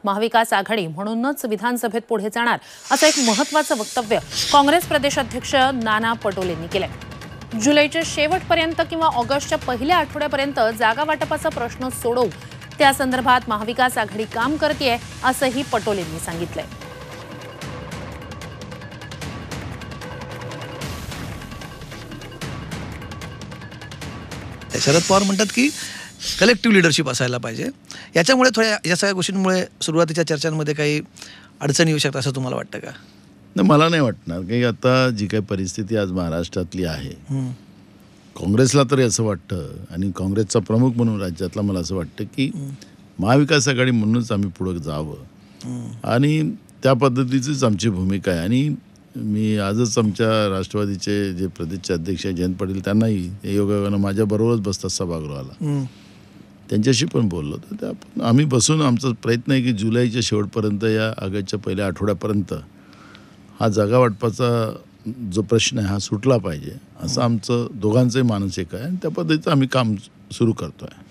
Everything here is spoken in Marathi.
महाविकास आघाडी म्हणूनच विधानसभेत पुढे जाणार असं एक महत्त्वाचं वक्तव्य काँग्रेस प्रदेशाध्यक्ष नाना पटोलेंनी केलंय। जुलैच्या शेवटपर्यंत किंवा ऑगस्टच्या पहिल्या आठवड्यापर्यंत जागा वाटपाचा प्रश्न सोडवू, त्या संदर्भात महाविकास आघाडी काम करतेय असंही पटोलेंनी सांगितलंय। शरद पवार म्हणतात की कलेक्टिव्ह लीडरशिप असायला पाहिजे। याच्यामुळे थोड्या या सगळ्या गोष्टींमुळे सुरुवातीच्या चर्चांमध्ये काही अडचणी येऊ शकतात असं तुम्हाला वाटतं का? नाही, मला नाही वाटणार की आता जी काही परिस्थिती आज महाराष्ट्रातली आहे, काँग्रेसला तरी असं वाटतं आणि काँग्रेसचा प्रमुख म्हणून राज्यातला मला असं वाटतं की महाविकास आघाडी म्हणूनच आम्ही पुढे जावं आणि त्या पद्धतीचीच आमची भूमिका आहे। आणि मी आजच आमच्या राष्ट्रवादीचे जे प्रदेशचे अध्यक्ष जयंत पाटील त्यांनाही योगायोगानं माझ्याबरोबरच बसतात सभागृहाला, त्यांच्याशी पण बोललो। तर आम्ही बसून आमचा प्रयत्न आहे की जुलैच्या शेवटपर्यंत या ऑगस्टच्या पहिल्या आठवड्यापर्यंत हा जागा वाटपाचा जो प्रश्न आहे हा सुटला पाहिजे असं आमचं दोघांचंही मानसिक आहे आणि त्या पद्धतीचं आम्ही काम सुरू करतो आहे।